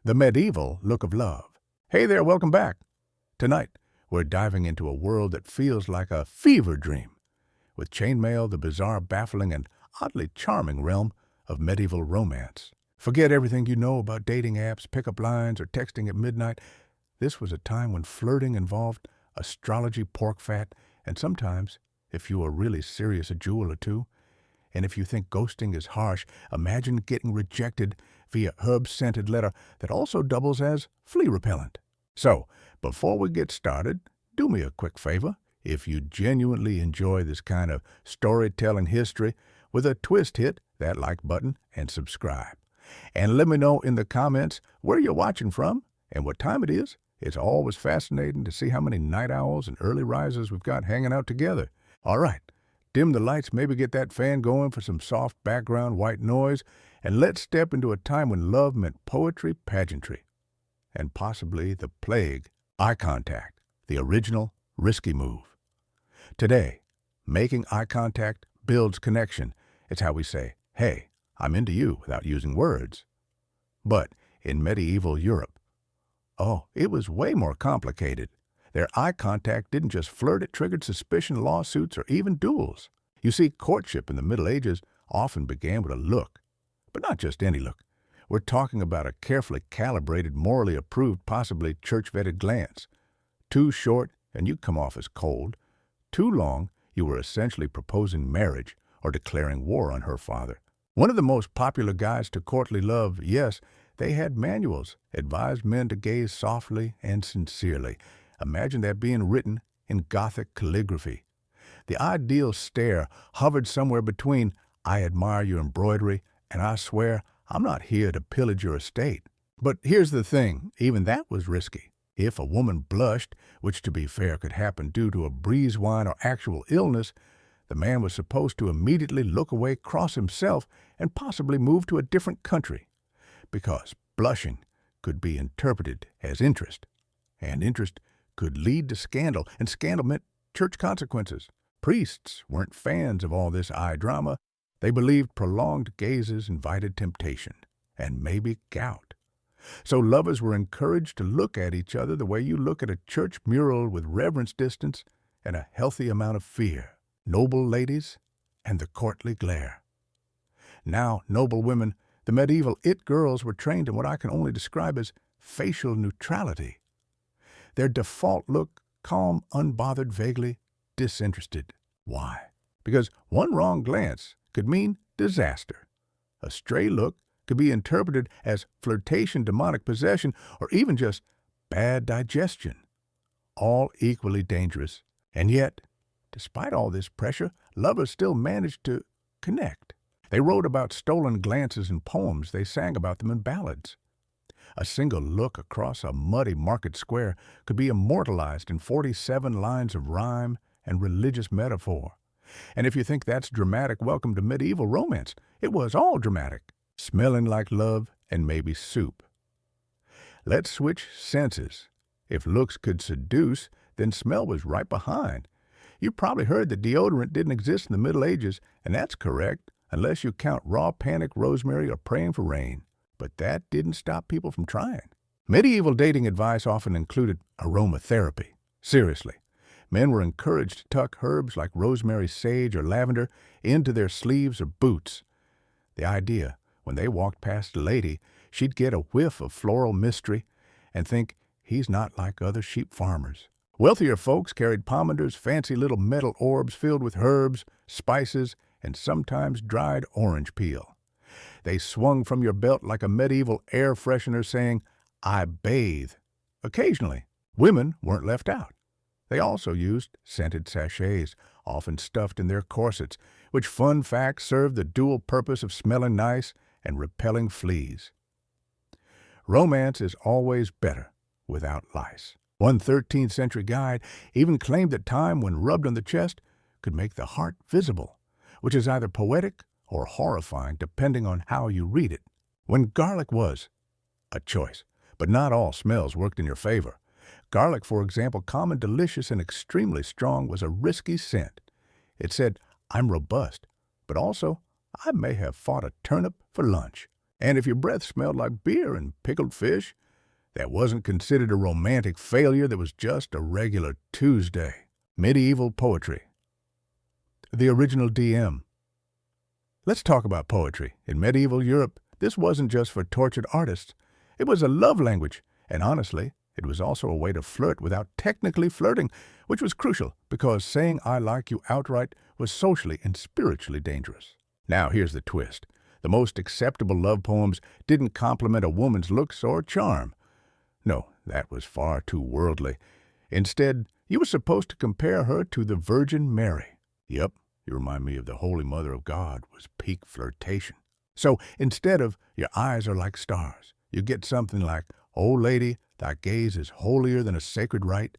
The medieval look of love. Hey there, welcome back. Tonight, we're diving into a world that feels like a fever dream, with chainmail, the bizarre, baffling, and oddly charming realm of medieval romance. Forget everything you know about dating apps, pickup lines, or texting at midnight. This was a time when flirting involved astrology, pork fat, and sometimes, if you were really serious, a jewel or two. And if you think ghosting is harsh, imagine getting rejected via herb-scented letter that also doubles as flea repellent. So, before we get started, do me a quick favor. If you genuinely enjoy this kind of storytelling history, with a twist, hit that like button and subscribe. And let me know in the comments where you're watching from and what time it is. It's always fascinating to see how many night owls and early risers we've got hanging out together. All right. Dim the lights, maybe get that fan going for some soft background white noise, and let's step into a time when love meant poetry, pageantry, and possibly the plague, eye contact, the original risky move. Today, making eye contact builds connection. It's how we say, hey, I'm into you without using words. But in medieval Europe, it was way more complicated. Their eye contact didn't just flirt, it triggered suspicion, lawsuits, or even duels. You see, courtship in the Middle Ages often began with a look, but not just any look. We're talking about a carefully calibrated, morally approved, possibly church-vetted glance. Too short, and you come off as cold. Too long, you were essentially proposing marriage or declaring war on her father. One of the most popular guides to courtly love, yes, they had manuals, advised men to gaze softly and sincerely. Imagine that being written in Gothic calligraphy. The ideal stare hovered somewhere between, I admire your embroidery, and I swear I'm not here to pillage your estate. But here's the thing, even that was risky. If a woman blushed, which to be fair could happen due to a breeze wine or actual illness, the man was supposed to immediately look away, cross himself, and possibly move to a different country. Because blushing could be interpreted as interest, and interest could lead to scandal, and scandal meant church consequences. Priests weren't fans of all this eye drama. They believed prolonged gazes invited temptation, and maybe gout. So lovers were encouraged to look at each other the way you look at a church mural, with reverence, distance, and a healthy amount of fear. Noble ladies and the courtly glare. Now, noble women, the medieval it-girls, were trained in what I can only describe as facial neutrality. Their default look, calm, unbothered, vaguely disinterested. Why? Because one wrong glance could mean disaster. A stray look could be interpreted as flirtation, demonic possession, or even just bad digestion. All equally dangerous. And yet, despite all this pressure, lovers still managed to connect. They wrote about stolen glances in poems. They sang about them in ballads. A single look across a muddy market square could be immortalized in 47 lines of rhyme and religious metaphor. And if you think that's dramatic, welcome to medieval romance. It was all dramatic, smelling like love and maybe soup. Let's switch senses. If looks could seduce, then smell was right behind. You probably heard that deodorant didn't exist in the Middle Ages, and that's correct, unless you count raw panic, rosemary, or praying for rain. But that didn't stop people from trying. Medieval dating advice often included aromatherapy. Seriously, men were encouraged to tuck herbs like rosemary, sage, or lavender into their sleeves or boots. The idea, when they walked past a lady, she'd get a whiff of floral mystery and think, he's not like other sheep farmers. Wealthier folks carried pomanders, fancy little metal orbs filled with herbs, spices, and sometimes dried orange peel. They swung from your belt like a medieval air freshener saying, I bathe. Occasionally, women weren't left out. They also used scented sachets, often stuffed in their corsets, which, fun fact, served the dual purpose of smelling nice and repelling fleas. Romance is always better without lice. One 13th century guide even claimed that time, when rubbed on the chest, could make the heart visible, which is either poetic or horrifying depending on how you read it. When garlic was a choice, but not all smells worked in your favor. Garlic, for example, common, delicious, and extremely strong, was a risky scent. It said, I'm robust, but also I may have fought a turnip for lunch. And if your breath smelled like beer and pickled fish, that wasn't considered a romantic failure, that was just a regular Tuesday. Medieval poetry. The original DM. Let's talk about poetry. In medieval Europe, this wasn't just for tortured artists. It was a love language, and honestly, it was also a way to flirt without technically flirting, which was crucial because saying I like you outright was socially and spiritually dangerous. Now here's the twist. The most acceptable love poems didn't compliment a woman's looks or charm. No, that was far too worldly. Instead, you were supposed to compare her to the Virgin Mary. Yep, you remind me of the Holy Mother of God was peak flirtation. So instead of your eyes are like stars, you get something like, oh lady, thy gaze is holier than a sacred rite,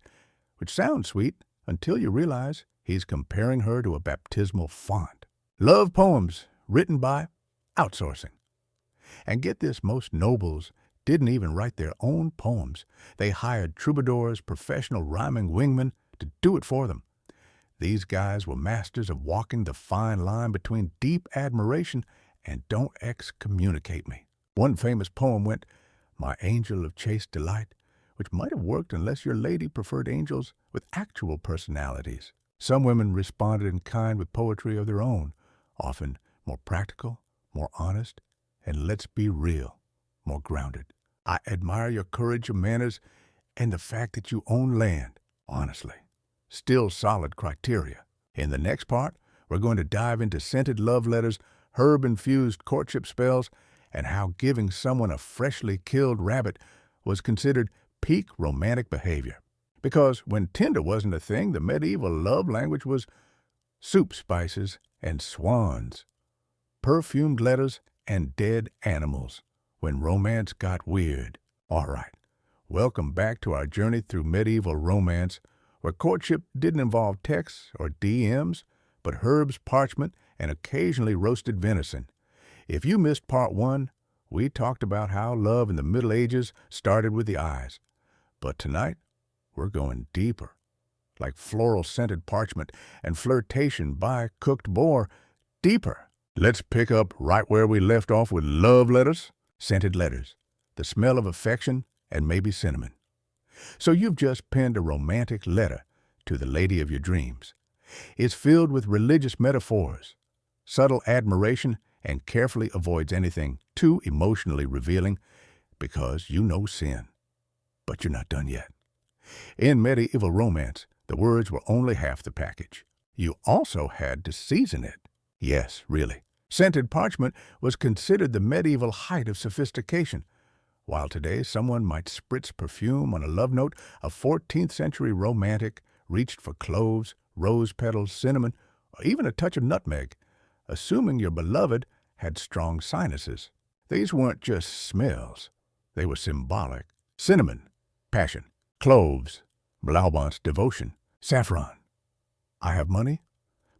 which sounds sweet until you realize he's comparing her to a baptismal font. Love poems written by outsourcing. And get this, most nobles didn't even write their own poems. They hired troubadours, professional rhyming wingmen, to do it for them. These guys were masters of walking the fine line between deep admiration and don't excommunicate me. One famous poem went, my angel of chaste delight, which might have worked unless your lady preferred angels with actual personalities. Some women responded in kind with poetry of their own, often more practical, more honest, and let's be real, more grounded. I admire your courage, your manners, and the fact that you own land, honestly. Still solid criteria. In the next part, we're going to dive into scented love letters, herb-infused courtship spells, and how giving someone a freshly killed rabbit was considered peak romantic behavior. Because when Tinder wasn't a thing, the medieval love language was soup spices and swans, perfumed letters and dead animals. When romance got weird. All right, welcome back to our journey through medieval romance, where courtship didn't involve texts or DMs, but herbs, parchment, and occasionally roasted venison. If you missed part 1, we talked about how love in the Middle Ages started with the eyes. But tonight, we're going deeper, like floral-scented parchment and flirtation by cooked boar, deeper. Let's pick up right where we left off with love letters. Scented letters, the smell of affection, and maybe cinnamon. So you've just penned a romantic letter to the lady of your dreams. It's filled with religious metaphors, subtle admiration, and carefully avoids anything too emotionally revealing because you know sin. But you're not done yet. In medieval romance, the words were only half the package. You also had to season it. Yes, really. Scented parchment was considered the medieval height of sophistication. While today someone might spritz perfume on a love note, a 14th century romantic reached for cloves, rose petals, cinnamon, or even a touch of nutmeg, assuming your beloved had strong sinuses. These weren't just smells. They were symbolic. Cinnamon, passion. Cloves, Blaubant's devotion. Saffron, I have money.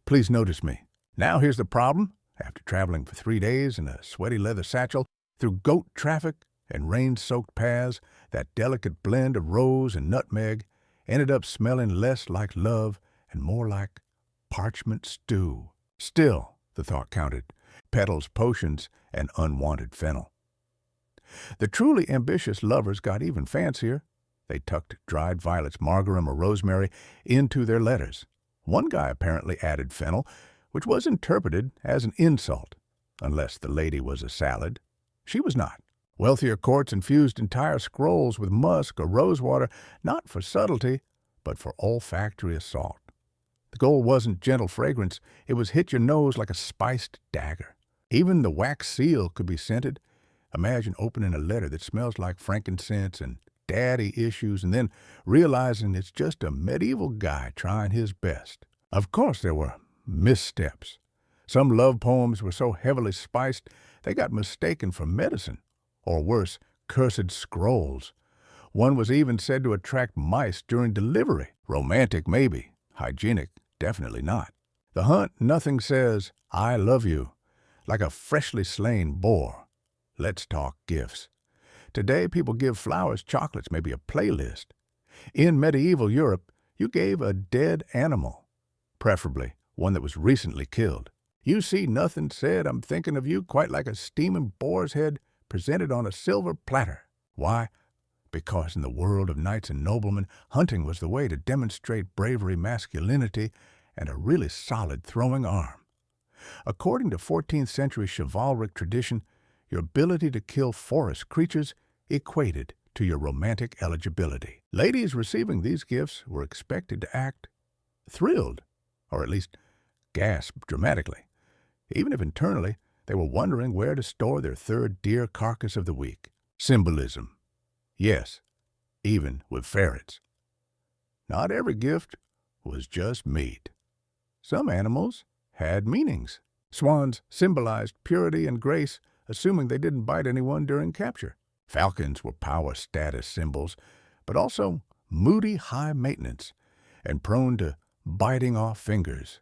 Please notice me. Now here's the problem. After traveling for 3 days in a sweaty leather satchel, through goat traffic and rain-soaked paths, that delicate blend of rose and nutmeg ended up smelling less like love and more like parchment stew. Still, the thought counted, petals, potions, and unwanted fennel. The truly ambitious lovers got even fancier. They tucked dried violets, marjoram, or rosemary into their letters. One guy apparently added fennel, which was interpreted as an insult, unless the lady was a salad. She was not. Wealthier courts infused entire scrolls with musk or rosewater, not for subtlety, but for olfactory assault. The goal wasn't gentle fragrance, it was hit your nose like a spiced dagger. Even the wax seal could be scented. Imagine opening a letter that smells like frankincense and daddy issues and then realizing it's just a medieval guy trying his best. Of course there were missteps. Some love poems were so heavily spiced they got mistaken for medicine, or worse, cursed scrolls. One was even said to attract mice during delivery. Romantic, maybe. Hygienic, definitely not. The hunt, nothing says, I love you, like a freshly slain boar. Let's talk gifts. Today, people give flowers, chocolates, maybe a playlist. In medieval Europe, you gave a dead animal, preferably one that was recently killed. You see, nothing said, I'm thinking of you, quite like a steaming boar's head presented on a silver platter. Why? Because in the world of knights and noblemen, hunting was the way to demonstrate bravery, masculinity, and a really solid throwing arm. According to 14th century chivalric tradition, your ability to kill forest creatures equated to your romantic eligibility. Ladies receiving these gifts were expected to act thrilled, or at least gasp dramatically, even if internally they were wondering where to store their third deer carcass of the week. Symbolism. Yes, even with ferrets. Not every gift was just meat. Some animals had meanings. Swans symbolized purity and grace, assuming they didn't bite anyone during capture. Falcons were power status symbols, but also moody high maintenance and prone to biting off fingers.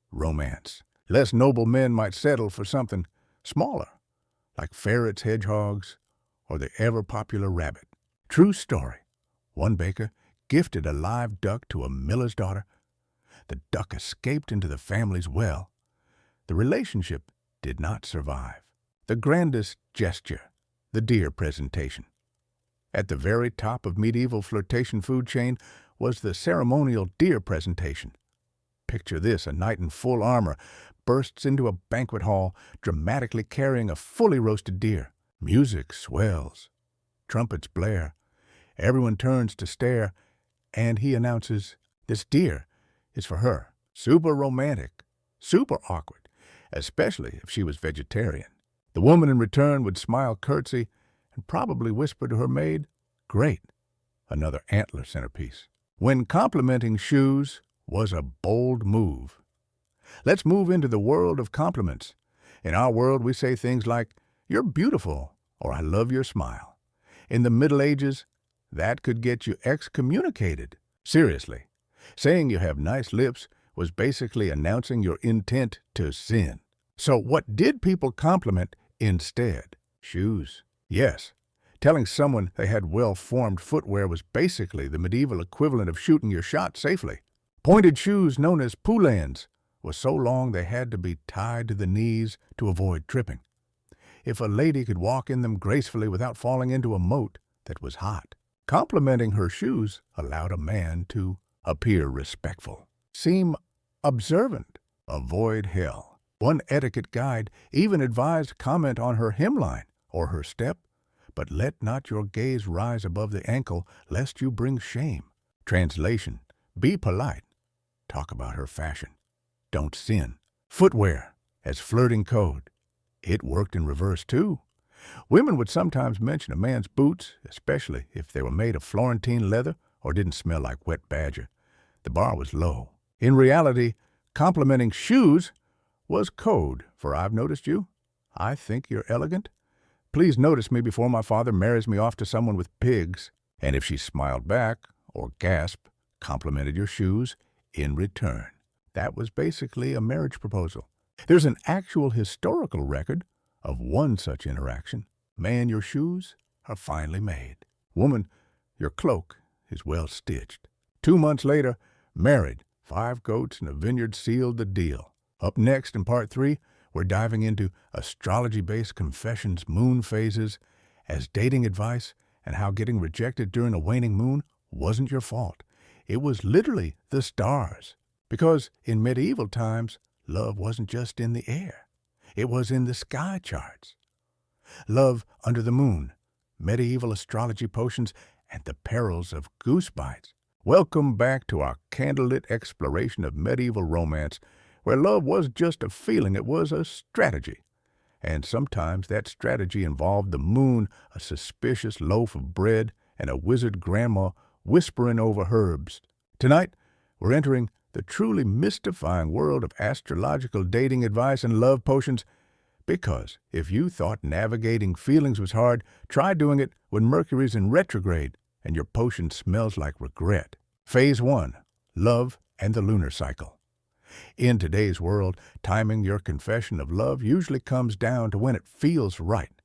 Romance. Less noble men might settle for something smaller, like ferrets, hedgehogs, or the ever-popular rabbit. True story. One baker gifted a live duck to a miller's daughter. The duck escaped into the family's well. The relationship did not survive. The grandest gesture, the deer presentation. At the very top of medieval flirtation food chain was the ceremonial deer presentation. Picture this: a knight in full armor bursts into a banquet hall, dramatically carrying a fully roasted deer. Music swells. Trumpets blare. Everyone turns to stare, and he announces, "This deer is for her." Super romantic, super awkward, especially if she was vegetarian. The woman in return would smile curtsy and probably whisper to her maid, "Great," another antler centerpiece. When complimenting shoes was a bold move. Let's move into the world of compliments. In our world, we say things like, "You're beautiful," or "I love your smile." In the Middle Ages, that could get you excommunicated. Seriously, saying you have nice lips was basically announcing your intent to sin. So what did people compliment instead? Shoes. Yes, telling someone they had well-formed footwear was basically the medieval equivalent of shooting your shot safely. Pointed shoes known as poulains were so long they had to be tied to the knees to avoid tripping. If a lady could walk in them gracefully without falling into a moat that was hot. Complimenting her shoes allowed a man to appear respectful, seem observant, avoid hell. One etiquette guide even advised comment on her hemline or her step, but let not your gaze rise above the ankle lest you bring shame. Translation: be polite. Talk about her fashion. Don't sin. Footwear as flirting code. It worked in reverse too. Women would sometimes mention a man's boots, especially if they were made of Florentine leather or didn't smell like wet badger. The bar was low. In reality, complimenting shoes was code for "I've noticed you. I think you're elegant. Please notice me before my father marries me off to someone with pigs." And if she smiled back or gasped, complimented your shoes in return. That was basically a marriage proposal. There's an actual historical record of one such interaction. Man, your shoes are finely made. Woman, your cloak is well stitched. 2 months later, married, 5 goats and a vineyard sealed the deal. Up next in part 3, we're diving into astrology-based confessions, moon phases, as dating advice, and how getting rejected during a waning moon wasn't your fault. It was literally the stars. Because in medieval times, love wasn't just in the air. It was in the sky charts. Love under the moon, medieval astrology potions, and the perils of goose bites. Welcome back to our candlelit exploration of medieval romance, where love was just a feeling, it was a strategy. And sometimes that strategy involved the moon, a suspicious loaf of bread, and a wizard grandma whispering over herbs. Tonight, we're entering the truly mystifying world of astrological dating advice and love potions, because if you thought navigating feelings was hard, try doing it when Mercury's in retrograde and your potion smells like regret. Phase 1. Love and the lunar cycle. In today's world, timing your confession of love usually comes down to when it feels right.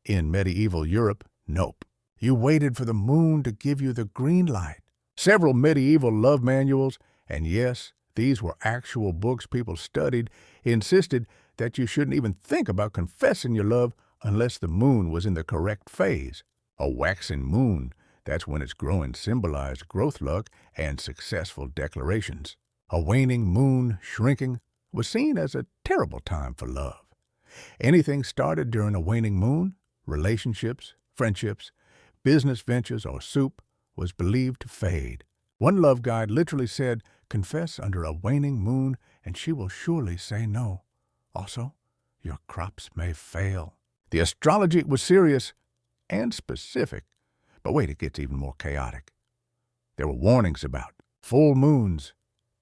In medieval Europe, nope. You waited for the moon to give you the green light. Several medieval love manuals, and yes, these were actual books people studied, insisted that you shouldn't even think about confessing your love unless the moon was in the correct phase. A waxing moon, that's when its growing symbolized growth luck and successful declarations. A waning moon, shrinking, was seen as a terrible time for love. Anything started during a waning moon, relationships, friendships, business ventures, or soup, was believed to fade. One love guide literally said, "Confess under a waning moon, and she will surely say no. Also, your crops may fail." The astrology was serious and specific. But wait, it gets even more chaotic. There were warnings about full moons,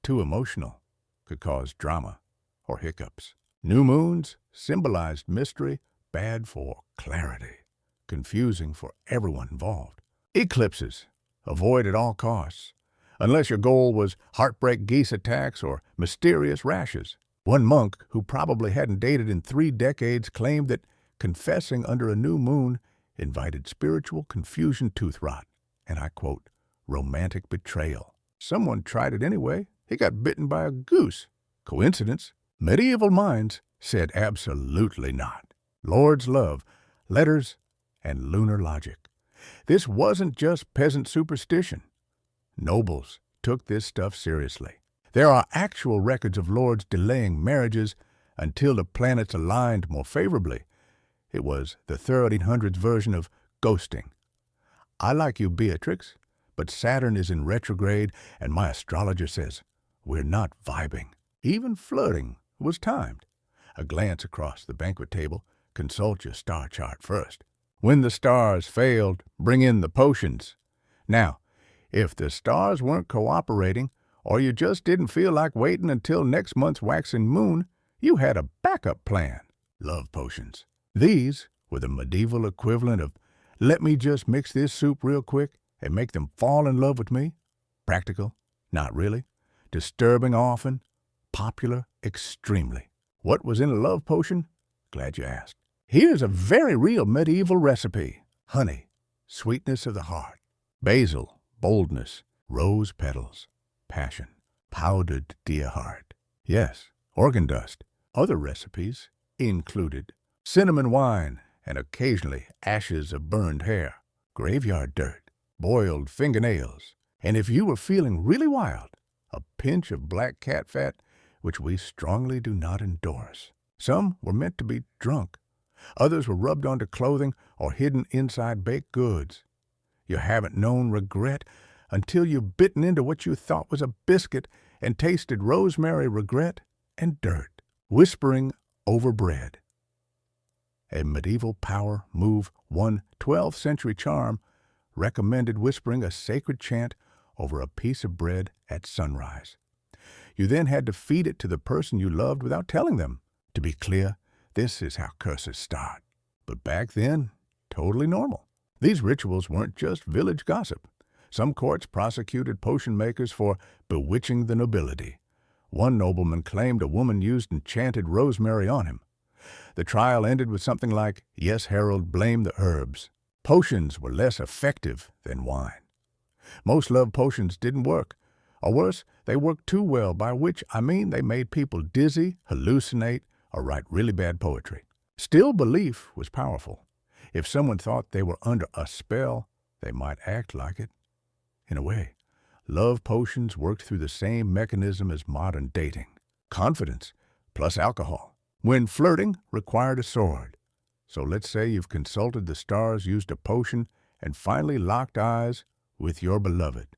too emotional, could cause drama or hiccups. New moons symbolized mystery, bad for clarity, confusing for everyone involved. Eclipses, avoid at all costs, unless your goal was heartbreak geese attacks or mysterious rashes. One monk, who probably hadn't dated in 3 decades, claimed that confessing under a new moon invited spiritual confusion, tooth rot, and I quote, romantic betrayal. Someone tried it anyway. He got bitten by a goose. Coincidence? Medieval minds said absolutely not. Lord's love, letters, and lunar logic. This wasn't just peasant superstition. Nobles took this stuff seriously. There are actual records of lords delaying marriages until the planets aligned more favorably. It was the 1300s version of ghosting. I like you, Beatrix, but Saturn is in retrograde and my astrologer says we're not vibing. Even flirting was timed. A glance across the banquet table, consult your star chart first. When the stars failed, bring in the potions. Now, if the stars weren't cooperating, or you just didn't feel like waiting until next month's waxing moon, you had a backup plan. Love potions. These were the medieval equivalent of, let me just mix this soup real quick and make them fall in love with me. Practical? Not really. Disturbing often. Popular? Extremely. What was in a love potion? Glad you asked. Here's a very real medieval recipe. Honey, sweetness of the heart. Basil, boldness. Rose petals, passion. Powdered dear heart. Yes, organ dust. Other recipes included cinnamon wine and occasionally ashes of burned hair, graveyard dirt, boiled fingernails, and if you were feeling really wild, a pinch of black cat fat, which we strongly do not endorse. Some were meant to be drunk. Others were rubbed onto clothing or hidden inside baked goods. You haven't known regret until you've bitten into what you thought was a biscuit and tasted rosemary, regret, and dirt. Whispering over bread. A medieval power move, one 12th century charm, recommended whispering a sacred chant over a piece of bread at sunrise. You then had to feed it to the person you loved without telling them. To be clear, this is how curses start. But back then, totally normal. These rituals weren't just village gossip. Some courts prosecuted potion makers for bewitching the nobility. One nobleman claimed a woman used enchanted rosemary on him. The trial ended with something like, "Yes, Harold, blame the herbs." Potions were less effective than wine. Most love potions didn't work. Or worse, they worked too well, by which I mean they made people dizzy, hallucinate, or write really bad poetry. Still, belief was powerful. If someone thought they were under a spell, they might act like it. In a way, love potions worked through the same mechanism as modern dating. Confidence plus alcohol. When flirting required a sword. So let's say you've consulted the stars, used a potion, and finally locked eyes with your beloved.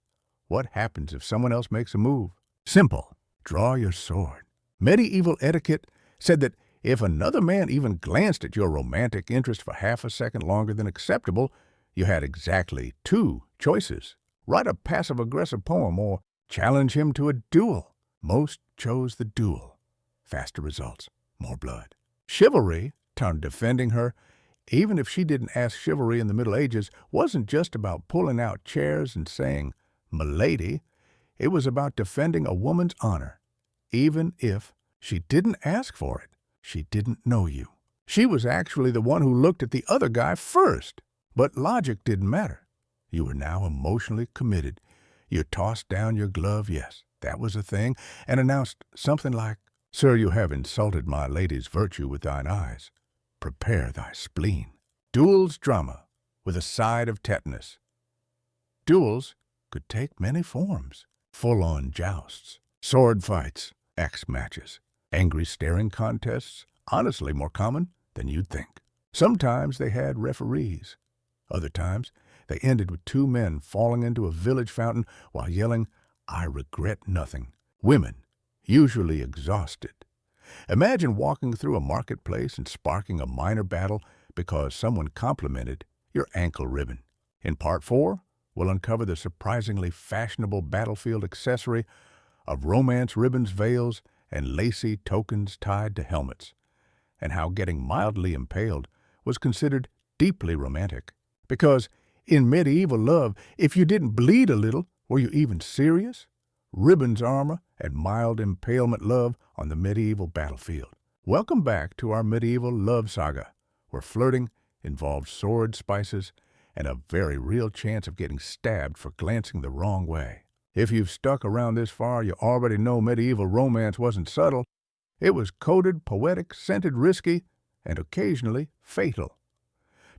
What happens if someone else makes a move? Simple. Draw your sword. Medieval etiquette said that if another man even glanced at your romantic interest for half a second longer than acceptable, you had exactly 2 choices. Write a passive-aggressive poem or challenge him to a duel. Most chose the duel. Faster results. More blood. Chivalry, turned defending her, even if she didn't ask chivalry in the Middle Ages, wasn't just about pulling out chairs and saying, "Milady." It was about defending a woman's honor. Even if she didn't ask for it, she didn't know you. She was actually the one who looked at the other guy first. But logic didn't matter. You were now emotionally committed. You tossed down your glove, yes, that was a thing, and announced something like, "Sir, you have insulted my lady's virtue with thine eyes." prepare thy spleen. Duels drama with a side of tetanus. Duels could take many forms. Full-on jousts, sword fights, axe matches, angry staring contests, honestly more common than you'd think. Sometimes they had referees. Other times, they ended with two men falling into a village fountain while yelling, "I regret nothing." Women, usually exhausted. Imagine walking through a marketplace and sparking a minor battle because someone complimented your ankle ribbon. In Part 4, we'll uncover the surprisingly fashionable battlefield accessory of romance ribbons, veils, and lacy tokens tied to helmets, and how getting mildly impaled was considered deeply romantic. Because in medieval love, if you didn't bleed a little, were you even serious? Ribbons, armor, and mild impalement love on the medieval battlefield. Welcome back to our medieval love saga, where flirting involved sword spices and a very real chance of getting stabbed for glancing the wrong way. If you've stuck around this far, you already know medieval romance wasn't subtle. It was coded, poetic, scented, risky, and occasionally fatal.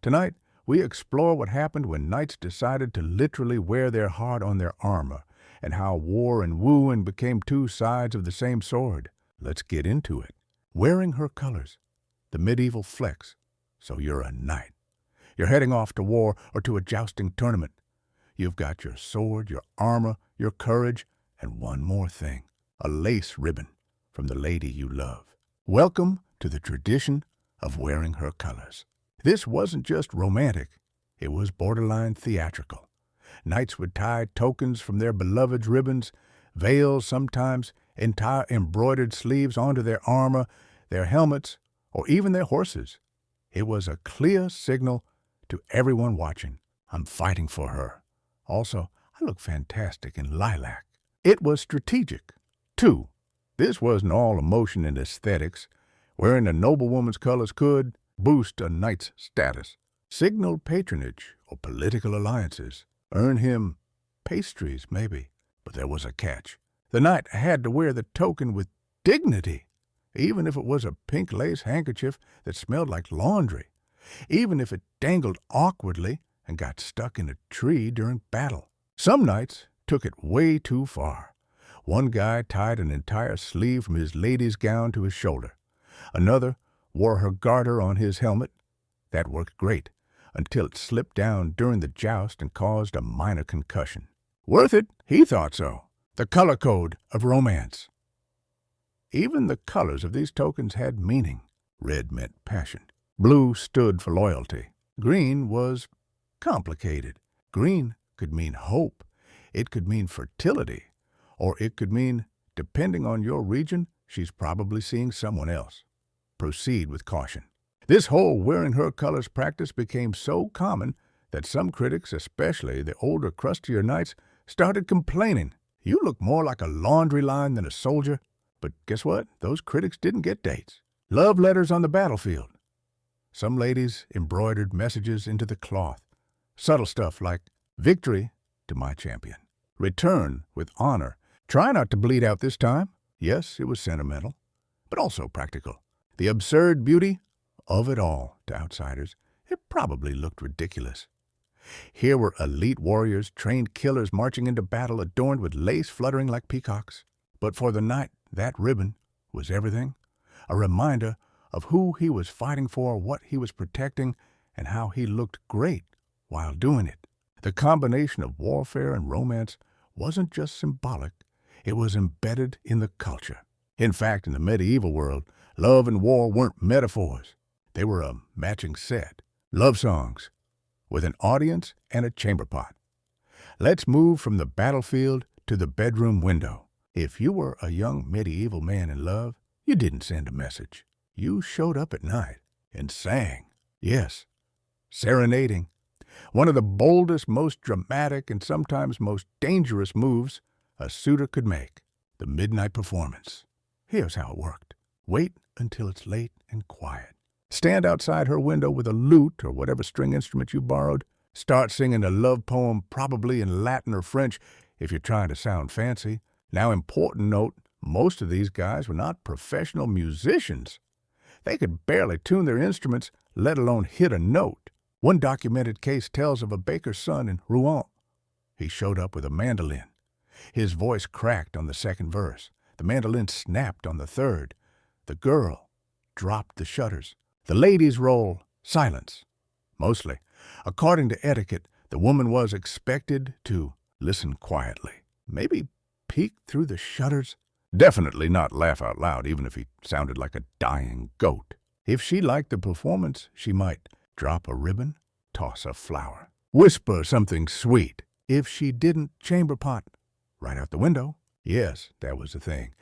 Tonight, we explore what happened when knights decided to literally wear their heart on their armor, and how war and wooing became two sides of the same sword. Let's get into it. Wearing her colors, the medieval flex. So you're a knight. You're heading off to war or to a jousting tournament. You've got your sword, your armor, your courage, and one more thing, a lace ribbon from the lady you love. Welcome to the tradition of wearing her colors. This wasn't just romantic, it was borderline theatrical. Knights would tie tokens from their beloved's ribbons, veils, sometimes entire embroidered sleeves onto their armor, their helmets, or even their horses. It was a clear signal to everyone watching, I'm fighting for her. Also, I look fantastic in lilac. It was strategic, too. This wasn't all emotion and aesthetics. Wearing a noblewoman's colors could boost a knight's status, signal patronage or political alliances, earn him pastries maybe. But there was a catch. The knight had to wear the token with dignity, even if it was a pink lace handkerchief that smelled like laundry, even if it dangled awkwardly and got stuck in a tree during battle. Some knights took it way too far. One guy tied an entire sleeve from his lady's gown to his shoulder. Another wore her garter on his helmet. That worked great, until it slipped down during the joust and caused a minor concussion. Worth it? He thought so. The color code of romance. Even the colors of these tokens had meaning. Red meant passion. Blue stood for loyalty. Green was complicated. Green could mean hope. It could mean fertility. Or it could mean, depending on your region, she's probably seeing someone else. Proceed with caution. This whole wearing her colors practice became so common that some critics, especially the older, crustier knights, started complaining. You look more like a laundry line than a soldier. But guess what? Those critics didn't get dates. Love letters on the battlefield. Some ladies embroidered messages into the cloth. Subtle stuff like, victory to my champion. Return with honor. Try not to bleed out this time. Yes, it was sentimental, but also practical. The absurd beauty of it all to outsiders, it probably looked ridiculous. Here were elite warriors, trained killers marching into battle adorned with lace fluttering like peacocks. But for the knight, that ribbon was everything. A reminder of who he was fighting for, what he was protecting, and how he looked great while doing it. The combination of warfare and romance wasn't just symbolic, it was embedded in the culture. In fact, in the medieval world, love and war weren't metaphors. They were a matching set. Love songs with an audience and a chamber pot. Let's move from the battlefield to the bedroom window. If you were a young medieval man in love, you didn't send a message. You showed up at night and sang. Yes, serenading. One of the boldest, most dramatic, and sometimes most dangerous moves a suitor could make. The midnight performance. Here's how it worked. Wait until it's late and quiet. Stand outside her window with a lute or whatever string instrument you borrowed. Start singing a love poem, probably in Latin or French, if you're trying to sound fancy. Now, important note, most of these guys were not professional musicians. They could barely tune their instruments, let alone hit a note. One documented case tells of a baker's son in Rouen. He showed up with a mandolin. His voice cracked on the second verse. The mandolin snapped on the third. The girl dropped the shutters. The ladies' roll, silence. Mostly, according to etiquette, the woman was expected to listen quietly. Maybe peek through the shutters. Definitely not laugh out loud, even if he sounded like a dying goat. If she liked the performance, she might drop a ribbon, toss a flower, whisper something sweet. If she didn't, chamber pot right out the window. Yes, that was the thing.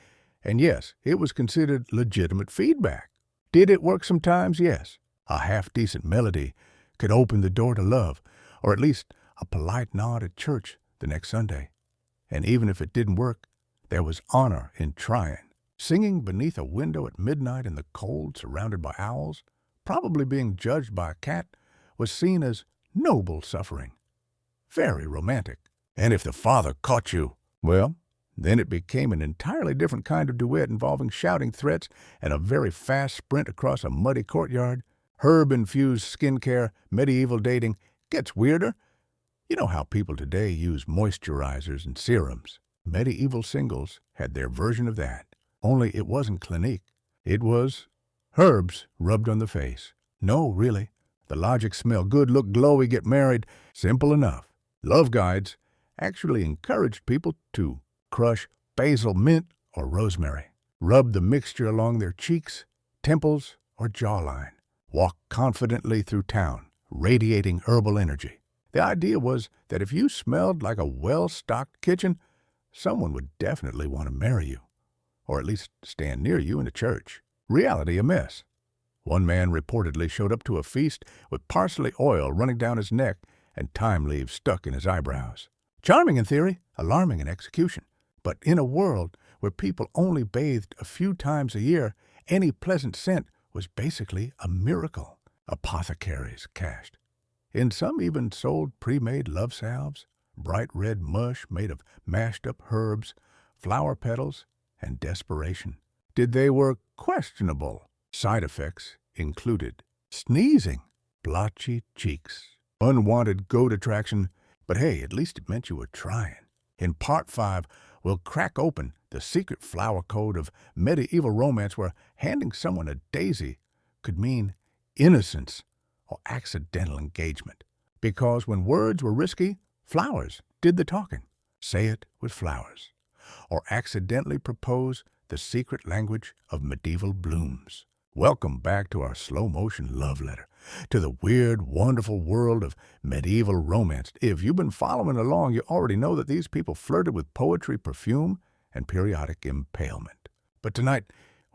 And yes, it was considered legitimate feedback. Did it work sometimes? Yes. A half-decent melody could open the door to love, or at least a polite nod at church the next Sunday. And even if it didn't work, there was honor in trying. Singing beneath a window at midnight in the cold, surrounded by owls, probably being judged by a cat, was seen as noble suffering. Very romantic. And if the father caught you, well, then it became an entirely different kind of duet involving shouting threats and a very fast sprint across a muddy courtyard. Herb-infused skincare, medieval dating. Gets weirder. You know how people today use moisturizers and serums. Medieval singles had their version of that. Only it wasn't Clinique. It was herbs rubbed on the face. No, really. The logic, smell good, look glowy, get married. Simple enough. Love guides actually encouraged people to crush basil, mint, or rosemary. Rub the mixture along their cheeks, temples, or jawline. Walk confidently through town, radiating herbal energy. The idea was that if you smelled like a well-stocked kitchen, someone would definitely want to marry you, or at least stand near you in a church. Reality a mess. One man reportedly showed up to a feast with parsley oil running down his neck and thyme leaves stuck in his eyebrows. Charming in theory, alarming in execution. But in a world where people only bathed a few times a year, any pleasant scent was basically a miracle. Apothecaries cashed. And some even sold pre-made love salves, bright red mush made of mashed up herbs, flower petals, and desperation. They were questionable. Side effects included sneezing, blotchy cheeks, unwanted goat attraction, but hey, at least it meant you were trying. In Part 5, we'll crack open the secret flower code of medieval romance where handing someone a daisy could mean innocence or accidental engagement. Because when words were risky, flowers did the talking. Say it with flowers. Or accidentally propose the secret language of medieval blooms. Welcome back to our slow-motion love letter, to the weird, wonderful world of medieval romance. If you've been following along, you already know that these people flirted with poetry, perfume, and periodic impalement. But tonight,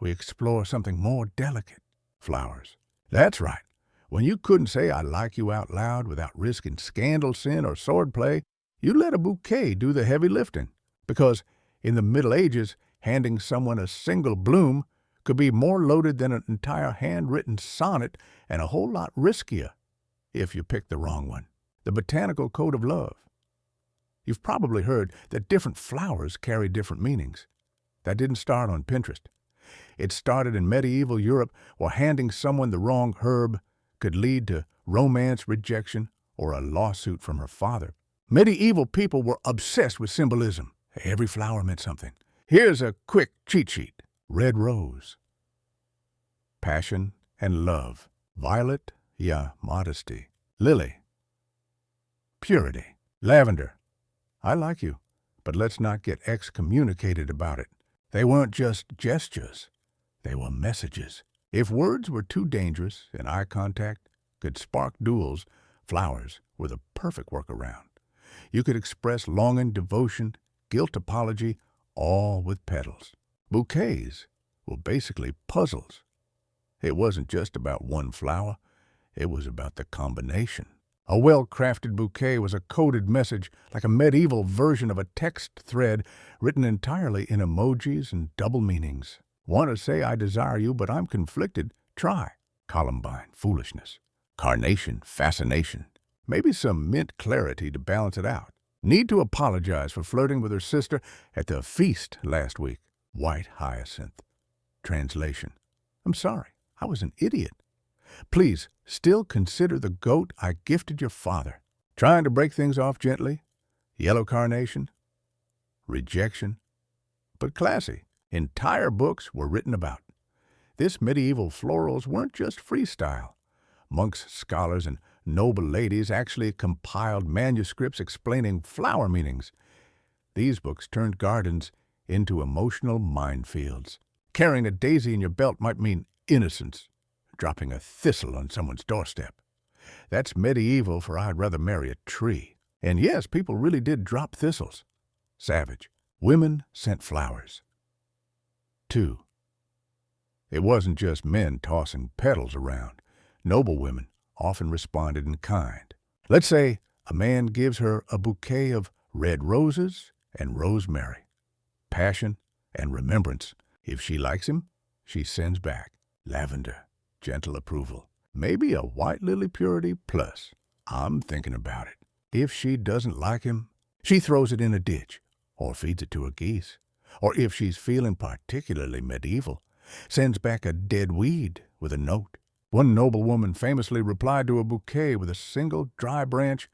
we explore something more delicate. Flowers. That's right. When you couldn't say I like you out loud without risking scandal, sin, or swordplay, you let a bouquet do the heavy lifting. Because in the Middle Ages, handing someone a single bloom could be more loaded than an entire handwritten sonnet and a whole lot riskier if you picked the wrong one. The botanical code of love. You've probably heard that different flowers carry different meanings. That didn't start on Pinterest. It started in medieval Europe, where handing someone the wrong herb could lead to romance, rejection, or a lawsuit from her father. Medieval people were obsessed with symbolism. Every flower meant something. Here's a quick cheat sheet. Red rose. Passion and love. Violet, modesty. Lily. Purity. Lavender. I like you, but let's not get excommunicated about it. They weren't just gestures. They were messages. If words were too dangerous and eye contact could spark duels, flowers were the perfect workaround. You could express longing, devotion, guilt, apology, all with petals. Bouquets were basically puzzles. It wasn't just about one flower. It was about the combination. A well-crafted bouquet was a coded message, like a medieval version of a text thread written entirely in emojis and double meanings. Want to say I desire you, but I'm conflicted? Try. Columbine, foolishness. Carnation, fascination. Maybe some mint clarity to balance it out. Need to apologize for flirting with her sister at the feast last week. White hyacinth. Translation. I'm sorry. I was an idiot. Please, still consider the goat I gifted your father. Trying to break things off gently. Yellow carnation. Rejection. But classy. Entire books were written about. This medieval florals weren't just freestyle. Monks, scholars, and noble ladies actually compiled manuscripts explaining flower meanings. These books turned gardens into emotional minefields. Carrying a daisy in your belt might mean innocence. Dropping a thistle on someone's doorstep. That's medieval for I'd rather marry a tree. And yes, people really did drop thistles. Savage. Women sent flowers. 2. It wasn't just men tossing petals around. Noble women often responded in kind. Let's say a man gives her a bouquet of red roses and rosemary. Passion and remembrance. If she likes him, she sends back lavender, gentle approval. Maybe a white lily purity plus. I'm thinking about it. If she doesn't like him, she throws it in a ditch or feeds it to her geese. Or if she's feeling particularly medieval, sends back a dead weed with a note. One noblewoman famously replied to a bouquet with a single dry branch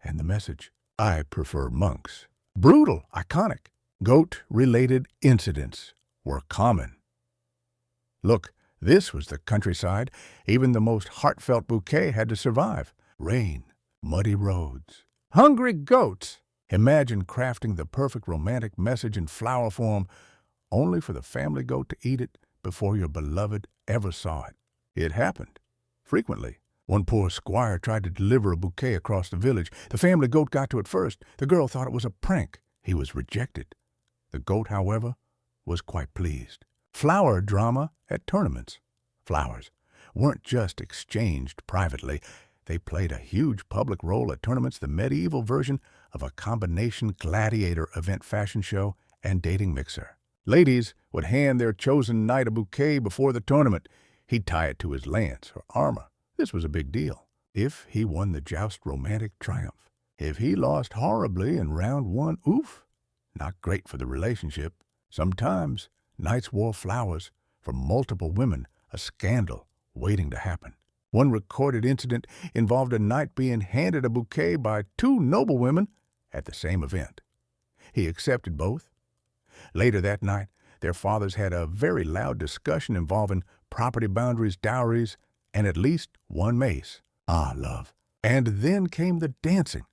and the message, "I prefer monks." Brutal, iconic. Goat-related incidents were common. Look, this was the countryside. Even the most heartfelt bouquet had to survive. Rain, muddy roads, hungry goats. Imagine crafting the perfect romantic message in flower form, only for the family goat to eat it before your beloved ever saw it. It happened. Frequently. One poor squire tried to deliver a bouquet across the village. The family goat got to it first. The girl thought it was a prank. He was rejected. The goat, however, was quite pleased. Flower drama at tournaments. Flowers weren't just exchanged privately. They played a huge public role at tournaments, the medieval version of a combination gladiator event fashion show and dating mixer. Ladies would hand their chosen knight a bouquet before the tournament. He'd tie it to his lance or armor. This was a big deal. If he won the joust, romantic triumph. If he lost horribly in round 1, oof, not great for the relationship. Sometimes knights wore flowers for multiple women, a scandal waiting to happen. One recorded incident involved a knight being handed a bouquet by 2 noblewomen at the same event. He accepted both. Later that night, their fathers had a very loud discussion involving property boundaries, dowries, and at least 1 mace. Ah, love. And then came the dancing.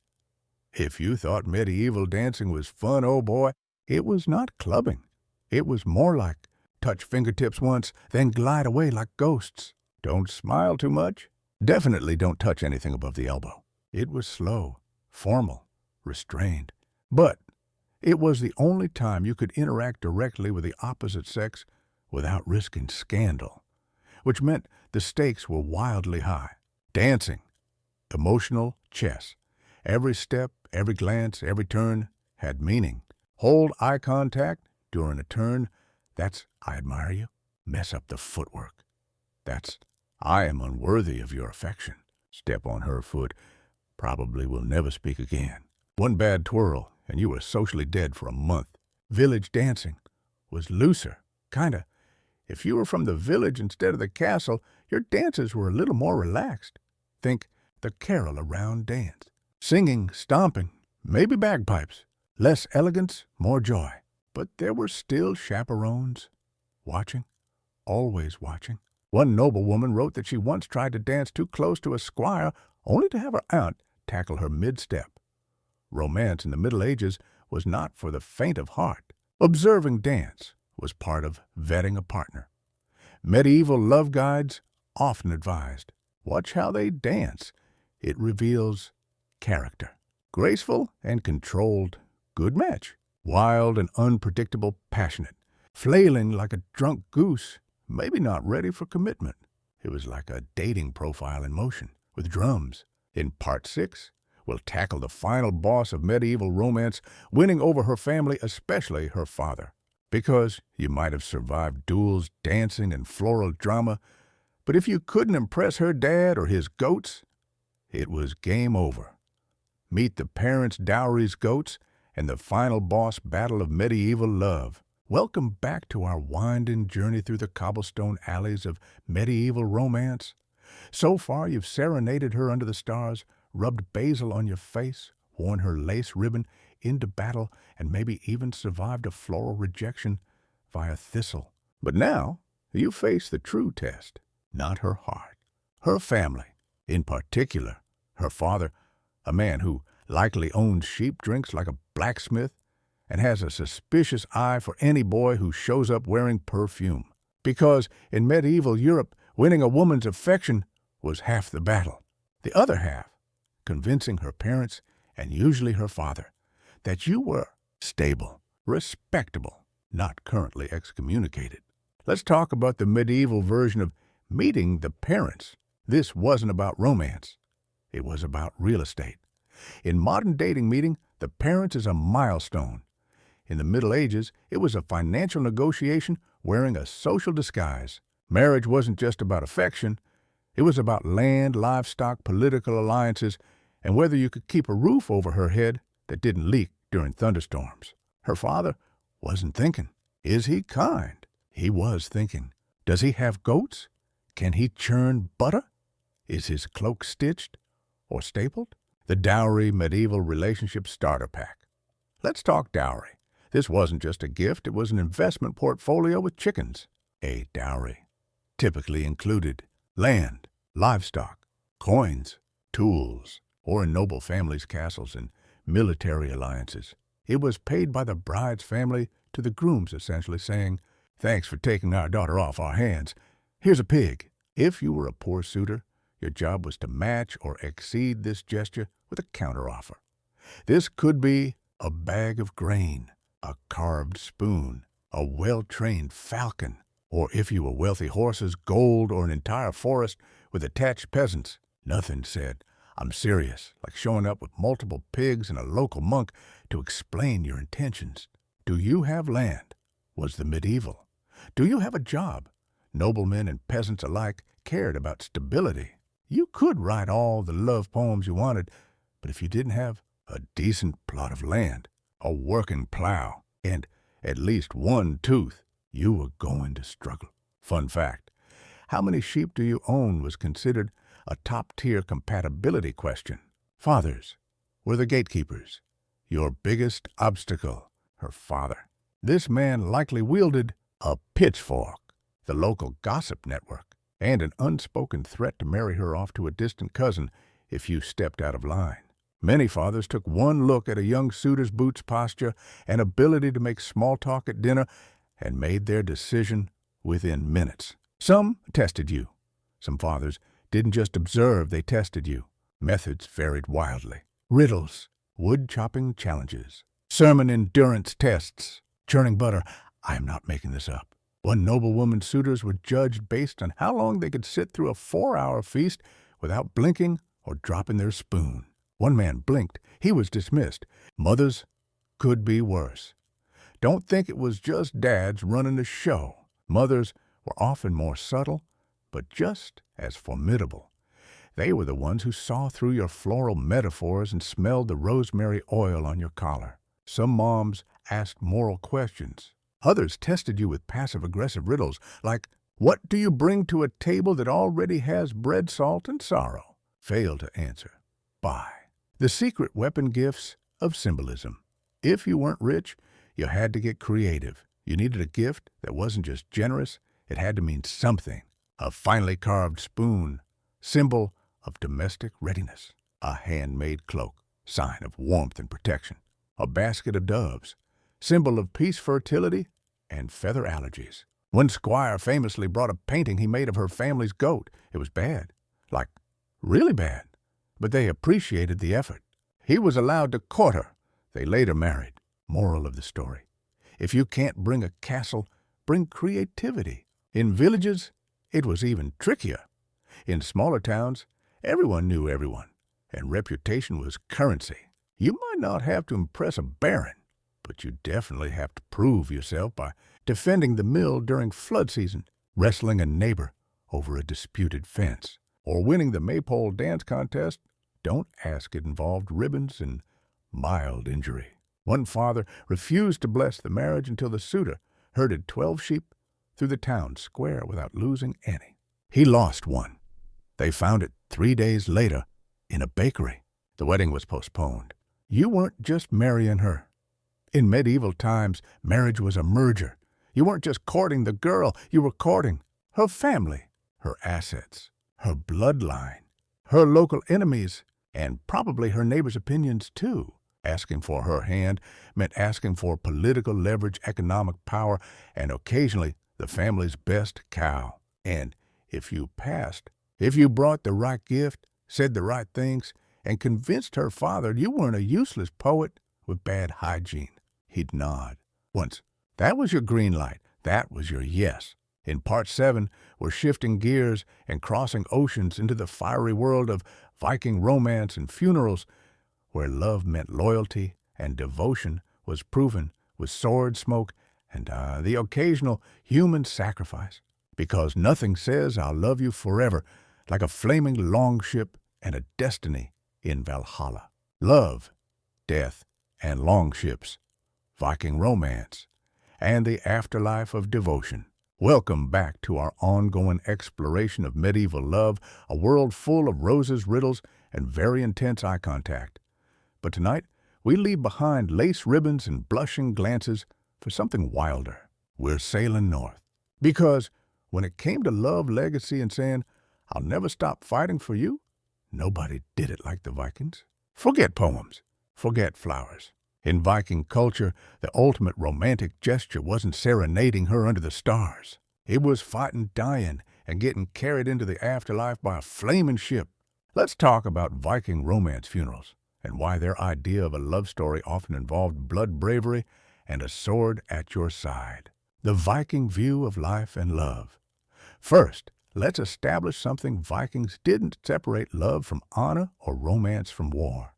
If you thought medieval dancing was fun, oh boy, it was not clubbing. It was more like touch fingertips once, then glide away like ghosts. Don't smile too much. Definitely don't touch anything above the elbow. It was slow, formal, restrained. But it was the only time you could interact directly with the opposite sex without risking scandal, which meant the stakes were wildly high. Dancing, emotional chess. Every step, every glance, every turn had meaning. Hold eye contact during a turn. That's I admire you. Mess up the footwork. That's I am unworthy of your affection. Step on her foot. Probably will never speak again. One bad twirl, and you were socially dead for a month. Village dancing was looser, kinda. If you were from the village instead of the castle, your dances were a little more relaxed. Think the carol around dance. Singing, stomping, maybe bagpipes. Less elegance, more joy. But there were still chaperones. Watching, always watching. One noblewoman wrote that she once tried to dance too close to a squire, only to have her aunt tackle her mid-step. Romance in the Middle Ages was not for the faint of heart. Observing dance was part of vetting a partner. Medieval love guides often advised, watch how they dance. It reveals character. Graceful and controlled, good match. Wild and unpredictable, passionate. Flailing like a drunk goose, maybe not ready for commitment. It was like a dating profile in motion, with drums. In Part 6, we'll tackle the final boss of medieval romance, winning over her family, especially her father. Because you might have survived duels, dancing, and floral drama, but if you couldn't impress her dad or his goats, it was game over. Meet the parents' dowries goats and the final boss battle of medieval love. Welcome back to our winding journey through the cobblestone alleys of medieval romance. So far, you've serenaded her under the stars, rubbed basil on your face, worn her lace ribbon into battle, and maybe even survived a floral rejection via thistle. But now, you face the true test. Not her heart. Her family. In particular, her father, a man who likely owns sheep, drinks like a blacksmith, and has a suspicious eye for any boy who shows up wearing perfume. Because in medieval Europe, winning a woman's affection was half the battle. The other half, convincing her parents, and usually her father, that you were stable, respectable, not currently excommunicated. Let's talk about the medieval version of meeting the parents. This wasn't about romance. It was about real estate. In modern dating meeting, the parents is a milestone. In the Middle Ages, it was a financial negotiation wearing a social disguise. Marriage wasn't just about affection. It was about land, livestock, political alliances, and whether you could keep a roof over her head that didn't leak during thunderstorms. Her father wasn't thinking, is he kind? He was thinking, does he have goats? Can he churn butter? Is his cloak stitched or stapled? The dowry medieval relationship starter pack. Let's talk dowry. This wasn't just a gift, it was an investment portfolio with chickens. A dowry typically included land, livestock, coins, tools, or in noble families' castles and military alliances. It was paid by the bride's family to the grooms, essentially saying, thanks for taking our daughter off our hands. Here's a pig. If you were a poor suitor, your job was to match or exceed this gesture with a counteroffer. This could be a bag of grain, a carved spoon, a well-trained falcon, or if you were wealthy horses, gold, or an entire forest with attached peasants. Nothing said, I'm serious, like showing up with multiple pigs and a local monk to explain your intentions. Do you have land? Was the medieval. Do you have a job? Noblemen and peasants alike cared about stability. You could write all the love poems you wanted, but if you didn't have a decent plot of land, a working plow, and at least one tooth, you were going to struggle. Fun fact, how many sheep do you own was considered a top-tier compatibility question. Fathers were the gatekeepers. Your biggest obstacle, her father. This man likely wielded a pitchfork, the local gossip network, and an unspoken threat to marry her off to a distant cousin if you stepped out of line. Many fathers took one look at a young suitor's boots posture and ability to make small talk at dinner and made their decision within minutes. Some tested you. Some fathers didn't just observe, they tested you. Methods varied wildly. Riddles, wood-chopping challenges, sermon endurance tests, churning butter. I am not making this up. One noblewoman's suitors were judged based on how long they could sit through a 4-hour feast without blinking or dropping their spoon. One man blinked. He was dismissed. Mothers could be worse. Don't think it was just dads running the show. Mothers were often more subtle, but just as formidable. They were the ones who saw through your floral metaphors and smelled the rosemary oil on your collar. Some moms asked moral questions. Others tested you with passive-aggressive riddles, like, what do you bring to a table that already has bread, salt, and sorrow? Fail to answer. Bye. The secret weapon gifts of symbolism. If you weren't rich, you had to get creative. You needed a gift that wasn't just generous, it had to mean something. A finely carved spoon, symbol of domestic readiness. A handmade cloak, sign of warmth and protection. A basket of doves, symbol of peace, fertility, and feather allergies. One squire famously brought a painting he made of her family's goat. It was bad, like really bad, but they appreciated the effort. He was allowed to court her. They later married. Moral of the story. If you can't bring a castle, bring creativity. In villages, it was even trickier. In smaller towns, everyone knew everyone, and reputation was currency. You might not have to impress a baron, but you definitely have to prove yourself by defending the mill during flood season, wrestling a neighbor over a disputed fence, or winning the maypole dance contest. Don't ask it involved ribbons and mild injury. One father refused to bless the marriage until the suitor herded 12 sheep through the town square without losing any. He lost one. They found it 3 days later in a bakery. The wedding was postponed. You weren't just marrying her. In medieval times, marriage was a merger. You weren't just courting the girl, you were courting her family, her assets, her bloodline, her local enemies, and probably her neighbors' opinions too. Asking for her hand meant asking for political leverage, economic power, and occasionally the family's best cow. And if you passed, if you brought the right gift, said the right things, and convinced her father you weren't a useless poet with bad hygiene, he'd nod. Once, that was your green light. That was your yes. In Part 7, we're shifting gears and crossing oceans into the fiery world of Viking romance and funerals, where love meant loyalty and devotion was proven with sword smoke and the occasional human sacrifice. Because nothing says I'll love you forever like a flaming longship and a destiny in Valhalla. Love, death, and longships, Viking romance, and the afterlife of devotion. Welcome back to our ongoing exploration of medieval love, a world full of roses, riddles, and very intense eye contact. But tonight, we leave behind lace ribbons and blushing glances for something wilder. We're sailing north. Because when it came to love, legacy, and saying, I'll never stop fighting for you, nobody did it like the Vikings. Forget poems. Forget flowers. In Viking culture, the ultimate romantic gesture wasn't serenading her under the stars. It was fighting, dying, and getting carried into the afterlife by a flaming ship. Let's talk about Viking romance funerals and why their idea of a love story often involved blood bravery and a sword at your side. The Viking view of life and love. First, let's establish something Vikings didn't separate love from honor or romance from war.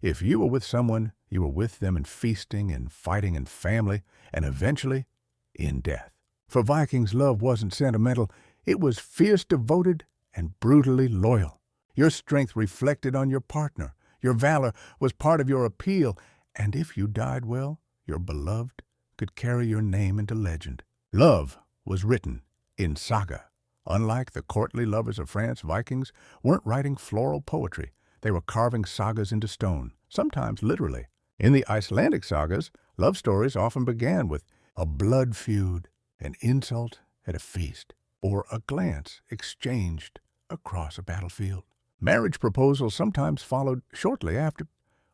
If you were with someone, you were with them in feasting and fighting and family, and eventually in death. For Vikings, love wasn't sentimental. It was fierce, devoted, and brutally loyal. Your strength reflected on your partner. Your valor was part of your appeal, and if you died well, your beloved could carry your name into legend. Love was written in saga. Unlike the courtly lovers of France, Vikings weren't writing floral poetry. They were carving sagas into stone, sometimes literally. In the Icelandic sagas, love stories often began with a blood feud, an insult at a feast, or a glance exchanged across a battlefield. Marriage proposals sometimes followed shortly after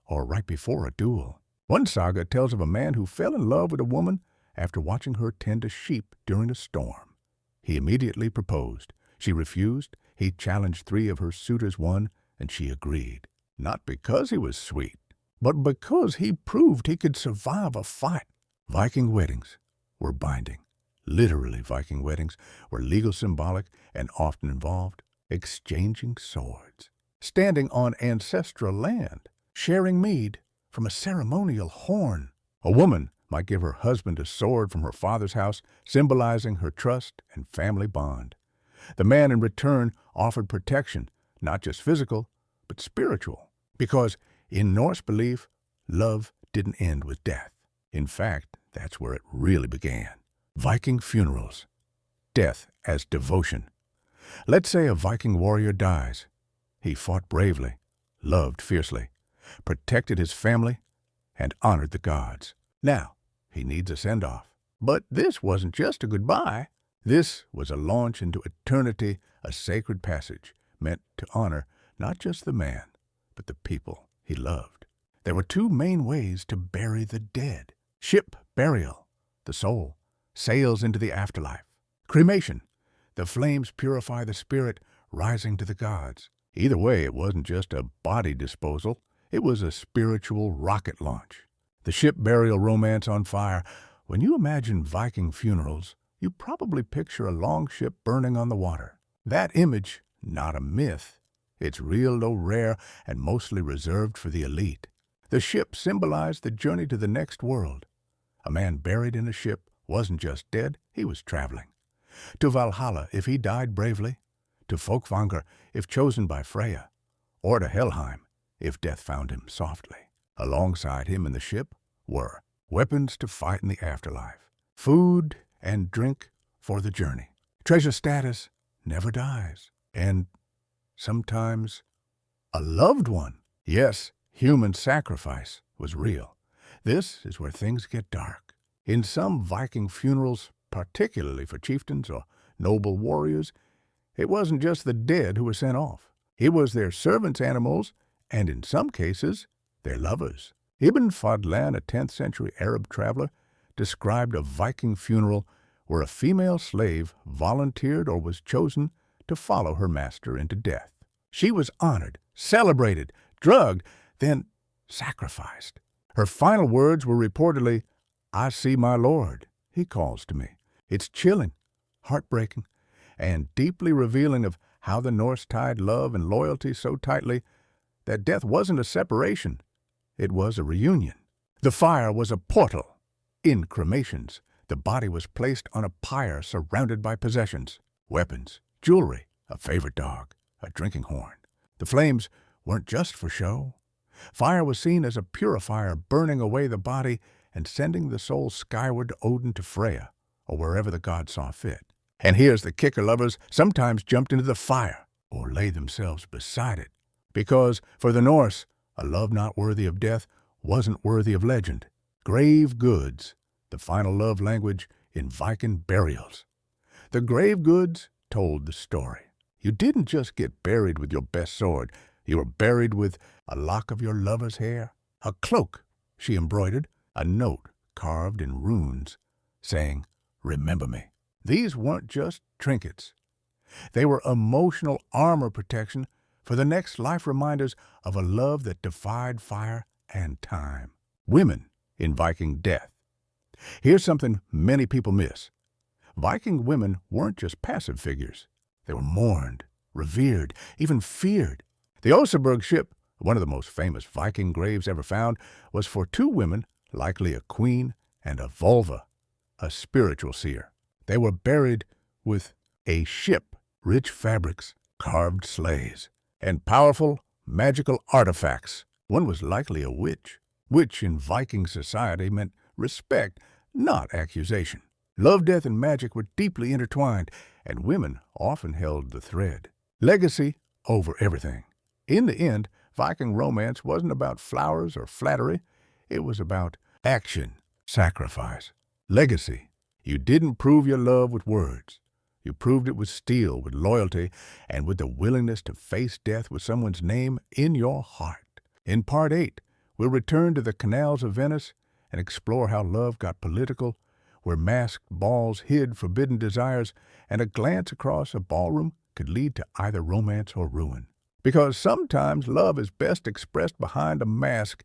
or right before a duel. One saga tells of a man who fell in love with a woman after watching her tend a sheep during a storm. He immediately proposed. She refused. He challenged 3 of her suitors, won, and she agreed. Not because he was sweet, but because he proved he could survive a fight. Viking weddings were binding. Literally, Viking weddings were legal, symbolic, and often involved exchanging swords, standing on ancestral land, sharing mead from a ceremonial horn. A woman might give her husband a sword from her father's house, symbolizing her trust and family bond. The man in return offered protection, not just physical, but spiritual, because in Norse belief, love didn't end with death. In fact, that's where it really began. Viking funerals. Death as devotion. Let's say a Viking warrior dies. He fought bravely, loved fiercely, protected his family, and honored the gods. Now, he needs a send-off. But this wasn't just a goodbye. This was a launch into eternity, a sacred passage meant to honor not just the man, but the people he loved. There were 2 main ways to bury the dead. Ship burial. The soul sails into the afterlife. Cremation. The flames purify the spirit, rising to the gods. Either way, it wasn't just a body disposal. It was a spiritual rocket launch. The ship burial romance on fire. When you imagine Viking funerals, you probably picture a long ship burning on the water. That image, not a myth. It's real, though rare, and mostly reserved for the elite. The ship symbolized the journey to the next world. A man buried in a ship wasn't just dead, he was traveling. To Valhalla if he died bravely, to Folkvanger if chosen by Freya, or to Helheim if death found him softly. Alongside him in the ship were weapons to fight in the afterlife, food and drink for the journey. Treasure status never dies. And sometimes a loved one. Yes, human sacrifice was real. This is where things get dark. In some Viking funerals, particularly for chieftains or noble warriors, it wasn't just the dead who were sent off. It was their servants' animals, and in some cases, their lovers. Ibn Fadlan, a 10th century Arab traveler, described a Viking funeral where a female slave volunteered or was chosen to follow her master into death. She was honored, celebrated, drugged, then sacrificed. Her final words were reportedly, "I see my Lord. He calls to me." It's chilling, heartbreaking, and deeply revealing of how the Norse tied love and loyalty so tightly that death wasn't a separation, it was a reunion. The fire was a portal. In cremations, the body was placed on a pyre surrounded by possessions, weapons, jewelry, a favorite dog, a drinking horn. The flames weren't just for show. Fire was seen as a purifier burning away the body and sending the soul skyward to Odin, to Freya, or wherever the god saw fit. And here's the kicker: lovers sometimes jumped into the fire or lay themselves beside it. Because for the Norse, a love not worthy of death wasn't worthy of legend. Grave goods, the final love language in Viking burials. The grave goods told the story. You didn't just get buried with your best sword. You were buried with a lock of your lover's hair, a cloak she embroidered, a note carved in runes saying, "Remember me." These weren't just trinkets. They were emotional armor protection for the next life, reminders of a love that defied fire and time. Women in Viking death. Here's something many people miss. Viking women weren't just passive figures. They were mourned, revered, even feared. The Oseberg ship, one of the most famous Viking graves ever found, was for two women, likely a queen and a vulva, a spiritual seer. They were buried with a ship, rich fabrics, carved sleighs, and powerful magical artifacts. One was likely a witch, which in Viking society meant respect, not accusation. Love, death, and magic were deeply intertwined, and women often held the thread. Legacy over everything. In the end, Viking romance wasn't about flowers or flattery. It was about action, sacrifice, legacy. You didn't prove your love with words. You proved it with steel, with loyalty, and with the willingness to face death with someone's name in your heart. In Part 8, we'll return to the canals of Venice and explore how love got political, where masked balls hid forbidden desires, and a glance across a ballroom could lead to either romance or ruin. Because sometimes love is best expressed behind a mask,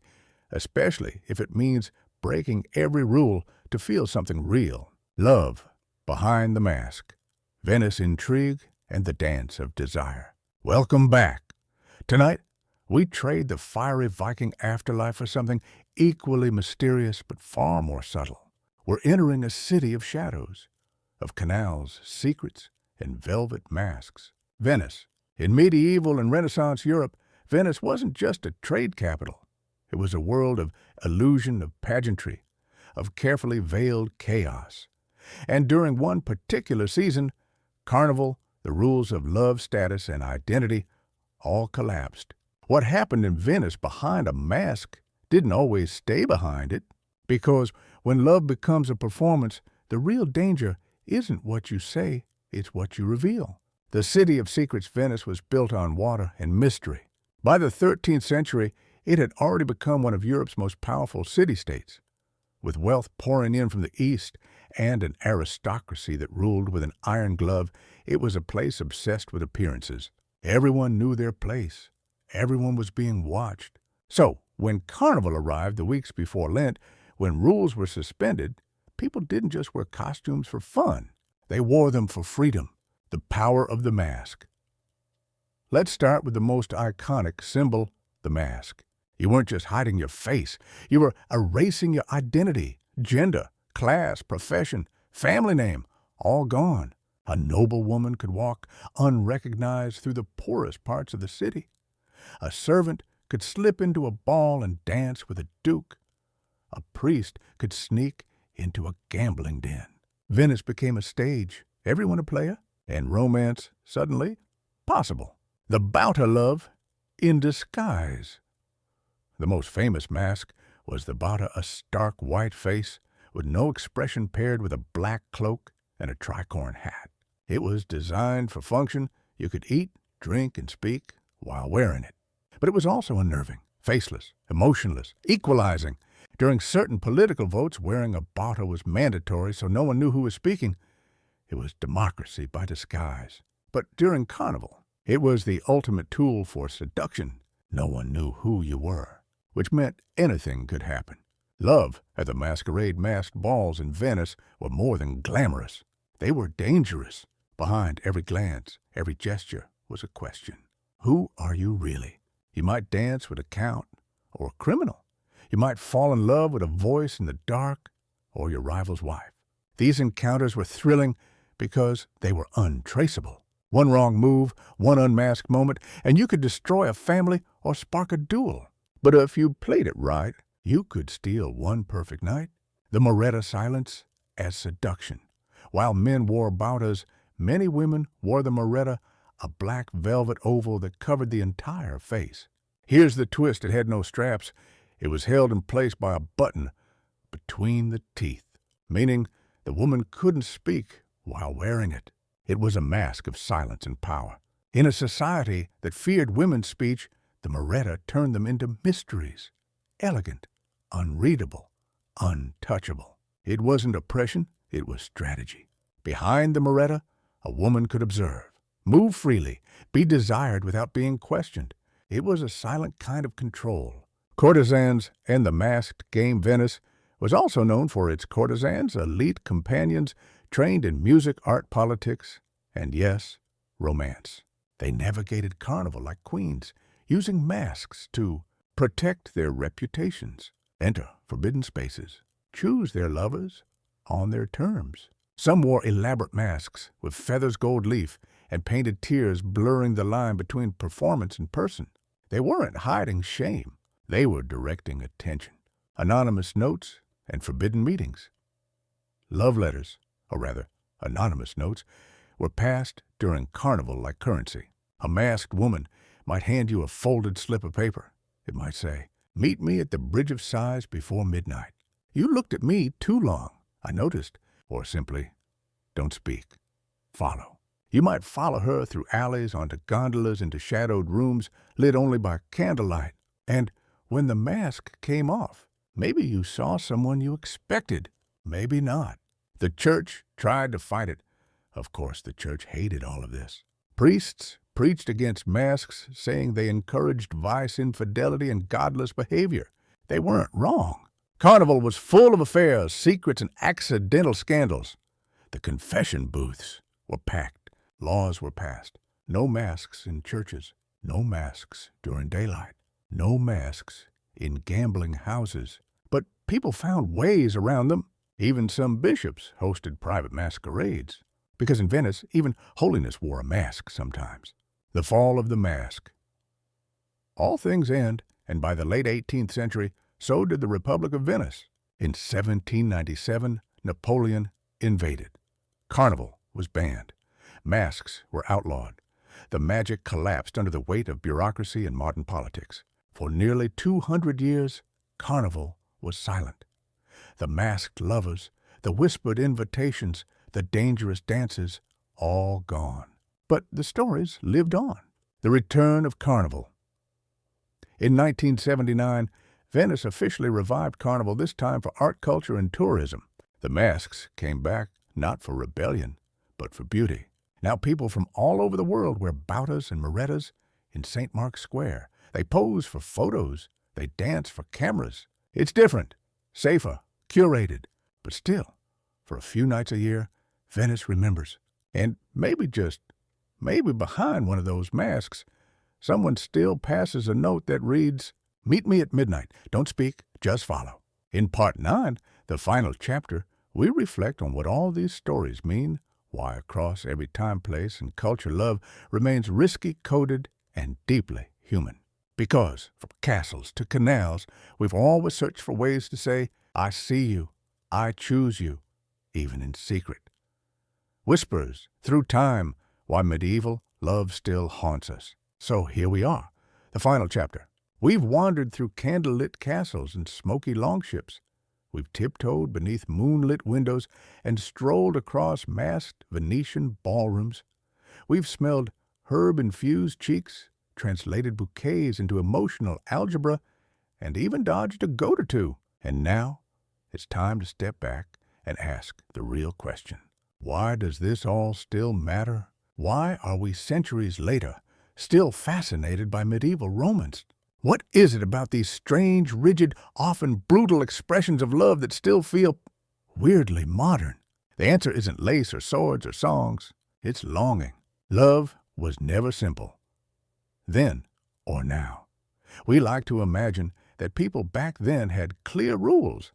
especially if it means breaking every rule to feel something real. Love behind the mask. Venice intrigue and the dance of desire. Welcome back. Tonight, we trade the fiery Viking afterlife for something equally mysterious but far more subtle. We're entering a city of shadows, of canals, secrets, and velvet masks. Venice. In medieval and Renaissance Europe, Venice wasn't just a trade capital. It was a world of illusion, of pageantry, of carefully veiled chaos. And during one particular season, Carnival, the rules of love, status, and identity all collapsed. What happened in Venice behind a mask didn't always stay behind it, because when love becomes a performance, the real danger isn't what you say, it's what you reveal. The city of secrets, Venice, was built on water and mystery. By the 13th century, it had already become one of Europe's most powerful city-states. With wealth pouring in from the east and an aristocracy that ruled with an iron glove, it was a place obsessed with appearances. Everyone knew their place. Everyone was being watched. So, when Carnival arrived the weeks before Lent, when rules were suspended, people didn't just wear costumes for fun. They wore them for freedom, the power of the mask. Let's start with the most iconic symbol, the mask. You weren't just hiding your face. You were erasing your identity, gender, class, profession, family name, all gone. A noble woman could walk unrecognized through the poorest parts of the city. A servant could slip into a ball and dance with a duke. A priest could sneak into a gambling den. Venice became a stage, everyone a player, and romance, suddenly, possible. The Bauta love in disguise. The most famous mask was the Bauta, a stark white face with no expression paired with a black cloak and a tricorn hat. It was designed for function. You could eat, drink, and speak while wearing it. But it was also unnerving, faceless, emotionless, equalizing. During certain political votes, wearing a Bauta was mandatory, so no one knew who was speaking. It was democracy by disguise. But during Carnival, it was the ultimate tool for seduction. No one knew who you were, which meant anything could happen. Love at the masquerade masked balls in Venice were more than glamorous. They were dangerous. Behind every glance, every gesture was a question. Who are you really? You might dance with a count or a criminal. You might fall in love with a voice in the dark or your rival's wife. These encounters were thrilling because they were untraceable. One wrong move, one unmasked moment, and you could destroy a family or spark a duel. But if you played it right, you could steal one perfect night. The Moretta silence as seduction. While men wore Bautas, many women wore the Moretta, a black velvet oval that covered the entire face. Here's the twist. It had no straps. It was held in place by a button between the teeth, meaning the woman couldn't speak while wearing it. It was a mask of silence and power. In a society that feared women's speech, the Moretta turned them into mysteries. Elegant, unreadable, untouchable. It wasn't oppression, it was strategy. Behind the Moretta, a woman could observe, move freely, be desired without being questioned. It was a silent kind of control. Courtesans and the masked game Venice was also known for its courtesans, elite companions trained in music, art, politics, and yes, romance. They navigated Carnival like queens, using masks to protect their reputations, enter forbidden spaces, choose their lovers on their terms. Some wore elaborate masks with feathers, gold leaf, and painted tears blurring the line between performance and person. They weren't hiding shame. They were directing attention. Anonymous notes and forbidden meetings. Love letters, or rather, anonymous notes, were passed during Carnival like currency. A masked woman might hand you a folded slip of paper. It might say, "Meet me at the Bridge of Sighs before midnight. You looked at me too long, I noticed." Or simply, "Don't speak. Follow." You might follow her through alleys, onto gondolas, into shadowed rooms lit only by candlelight. And when the mask came off, maybe you saw someone you expected, maybe not. The church tried to fight it. Of course, the church hated all of this. Priests preached against masks, saying they encouraged vice, infidelity, and godless behavior. They weren't wrong. Carnival was full of affairs, secrets, and accidental scandals. The confession booths were packed. Laws were passed. No masks in churches. No masks during daylight. No masks in gambling houses. But people found ways around them. Even some bishops hosted private masquerades. Because in Venice, even holiness wore a mask sometimes. The fall of the mask. All things end, and by the late 18th century, so did the Republic of Venice. In 1797, Napoleon invaded. Carnival was banned. Masks were outlawed. The magic collapsed under the weight of bureaucracy and modern politics. For nearly 200 years, Carnival was silent. The masked lovers, the whispered invitations, the dangerous dances, all gone. But the stories lived on. The return of Carnival. In 1979, Venice officially revived Carnival, this time for art, culture, and tourism. The masks came back not for rebellion, but for beauty. Now people from all over the world wear Bautas and Morettas in St. Mark's Square. They pose for photos. They dance for cameras. It's different, safer, curated. But still, for a few nights a year, Venice remembers. And maybe behind one of those masks, someone still passes a note that reads, "Meet me at midnight. Don't speak, just follow." In Part 9, the final chapter, we reflect on what all these stories mean, why across every time, place, and culture love remains risky, coded, and deeply human. Because, from castles to canals, we've always searched for ways to say, "I see you, I choose you, even in secret. Whispers through time why medieval love still haunts us. So here we are, the final chapter. We've wandered through candlelit castles and smoky longships. We've tiptoed beneath moonlit windows and strolled across masked Venetian ballrooms. We've smelled herb-infused cheeks, translated bouquets into emotional algebra, and even dodged a goat or two. And now, it's time to step back and ask the real question. Why does this all still matter? Why are we centuries later still fascinated by medieval romance? What is it about these strange, rigid, often brutal expressions of love that still feel weirdly modern? The answer isn't lace or swords or songs. It's longing. Love was never simple. Then or now. We like to imagine that people back then had clear rules.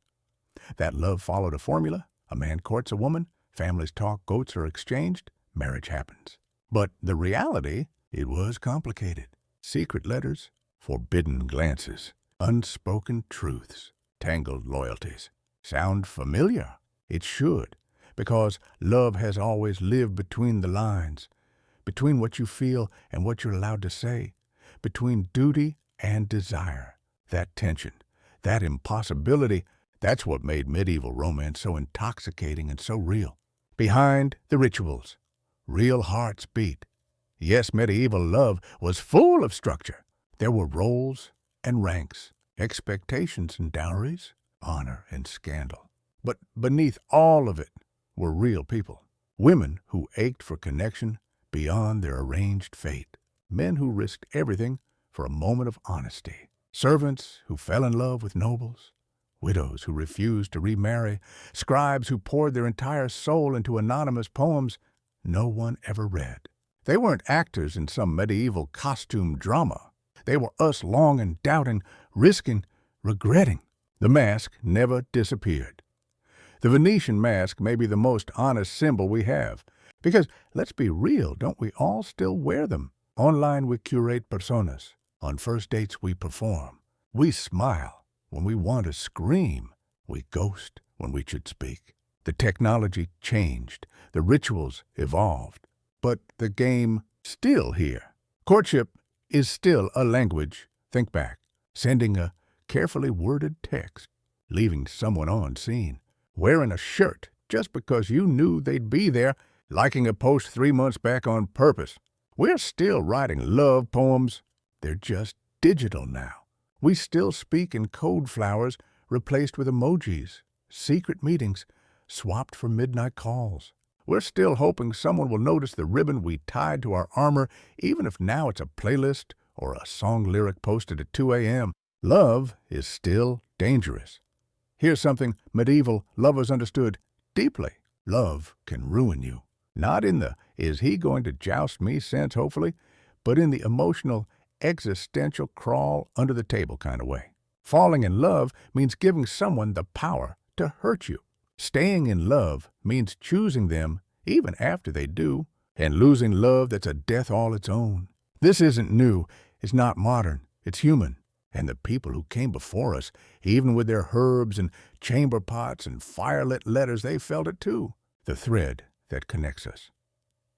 That love followed a formula. A man courts a woman, families talk, goats are exchanged, marriage happens. But the reality, it was complicated. Secret letters, forbidden glances, unspoken truths, tangled loyalties. Sound familiar? It should, because love has always lived between the lines, between what you feel and what you're allowed to say, between duty and desire. That tension, that impossibility, that's what made medieval romance so intoxicating and so real. Behind the rituals, real hearts beat. Yes, medieval love was full of structure. There were roles and ranks, expectations and dowries, honor and scandal. But beneath all of it were real people. Women who ached for connection beyond their arranged fate. Men who risked everything for a moment of honesty. Servants who fell in love with nobles. Widows who refused to remarry. Scribes who poured their entire soul into anonymous poems no one ever read. They weren't actors in some medieval costume drama. They were us longing, doubting, risking, regretting. The mask never disappeared. The Venetian mask may be the most honest symbol we have. Because, let's be real, don't we all still wear them? Online we curate personas. On first dates we perform. We smile when we want to scream. We ghost when we should speak. The technology changed. The rituals evolved. But the game still here. Courtship is still a language. Think back. Sending a carefully worded text. Leaving someone on scene. Wearing a shirt just because you knew they'd be there. Liking a post 3 months back on purpose. We're still writing love poems. They're just digital now. We still speak in code flowers replaced with emojis. Secret meetings swapped for midnight calls. We're still hoping someone will notice the ribbon we tied to our armor, even if now it's a playlist or a song lyric posted at 2 a.m. Love is still dangerous. Here's something medieval lovers understood deeply. Love can ruin you. Not in the, is he going to joust me sense, hopefully, but in the emotional, existential crawl under the table kind of way. Falling in love means giving someone the power to hurt you. Staying in love means choosing them even after they do, and losing love that's a death all its own. This isn't new, it's not modern, it's human. And the people who came before us, even with their herbs and chamber pots and firelit letters, they felt it too. The thread that connects us.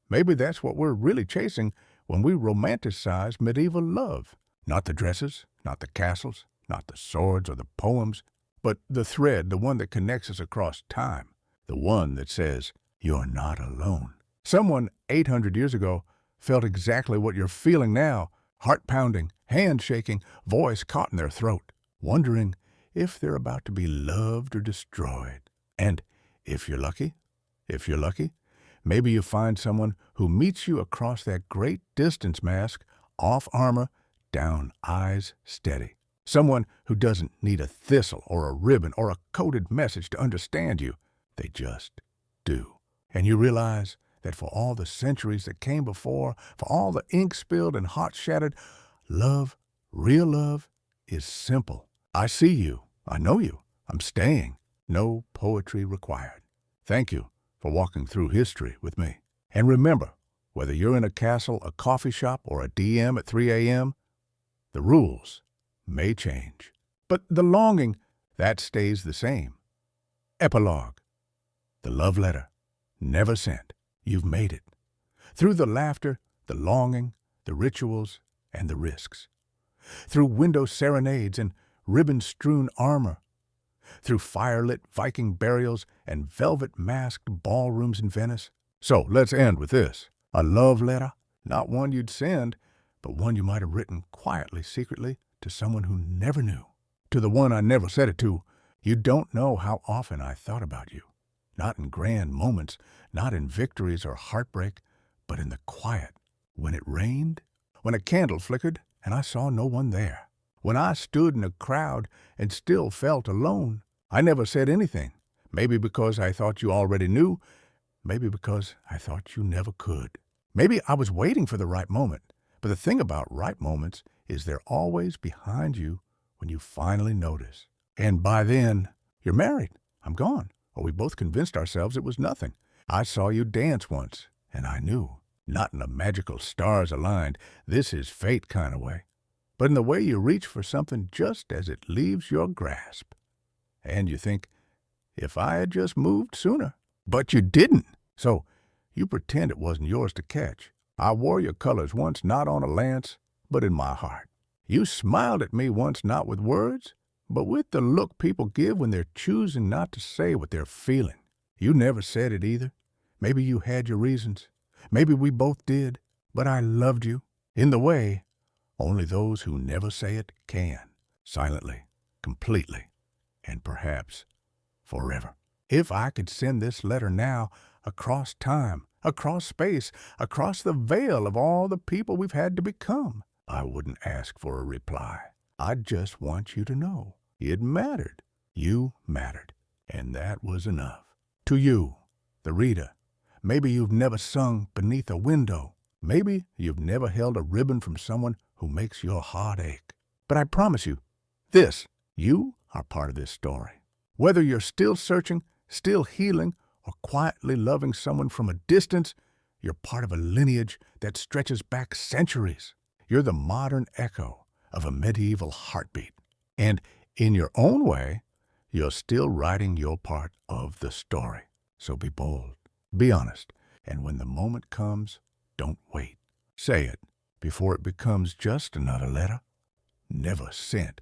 Maybe that's what we're really chasing when we romanticize medieval love. Not the dresses, not the castles, not the swords or the poems, but the thread, the one that connects us across time, the one that says, you're not alone. Someone 800 years ago felt exactly what you're feeling now, heart pounding, hand shaking, voice caught in their throat, wondering if they're about to be loved or destroyed. And if you're lucky, maybe you find someone who meets you across that great distance mask, off armor, down eyes steady. Someone who doesn't need a thistle or a ribbon or a coded message to understand you. They just do. And you realize that for all the centuries that came before, for all the ink spilled and hearts shattered, love, real love, is simple. I see you. I know you. I'm staying. No poetry required. Thank you for walking through history with me. And remember, whether you're in a castle, a coffee shop, or a DM at 3 a.m., the rules may change. But the longing, that stays the same. Epilogue. The love letter, never sent. You've made it. Through the laughter, the longing, the rituals, and the risks. Through window serenades and ribbon-strewn armor. Through firelit Viking burials and velvet-masked ballrooms in Venice. So let's end with this. A love letter, not one you'd send, but one you might have written quietly, secretly, to someone who never knew. To the one I never said it to, you don't know how often I thought about you. Not in grand moments, not in victories or heartbreak, but in the quiet. When it rained, when a candle flickered and I saw no one there. When I stood in a crowd and still felt alone. I never said anything. Maybe because I thought you already knew. Maybe because I thought you never could. Maybe I was waiting for the right moment. But the thing about right moments is they're always behind you when you finally notice. And by then, you're married. I'm gone. Or we both convinced ourselves it was nothing. I saw you dance once, and I knew. Not in a magical stars aligned, this is fate kind of way, but in the way you reach for something just as it leaves your grasp. And you think, if I had just moved sooner. But you didn't. So you pretend it wasn't yours to catch. I wore your colors once not on a lance, but in my heart. You smiled at me once not with words, but with the look people give when they're choosing not to say what they're feeling. You never said it either. Maybe you had your reasons. Maybe we both did. But I loved you in the way only those who never say it can. Silently, completely, and perhaps forever. If I could send this letter now across time, across space, across the veil of all the people we've had to become, I wouldn't ask for a reply. I'd just want you to know it mattered. You mattered. And that was enough. To you, the reader, maybe you've never sung beneath a window. Maybe you've never held a ribbon from someone who makes your heart ache. But I promise you, you are part of this story. Whether you're still searching, still healing, or quietly loving someone from a distance, you're part of a lineage that stretches back centuries. You're the modern echo of a medieval heartbeat. And in your own way, you're still writing your part of the story. So be bold, be honest, and when the moment comes, don't wait. Say it before it becomes just another letter, never sent.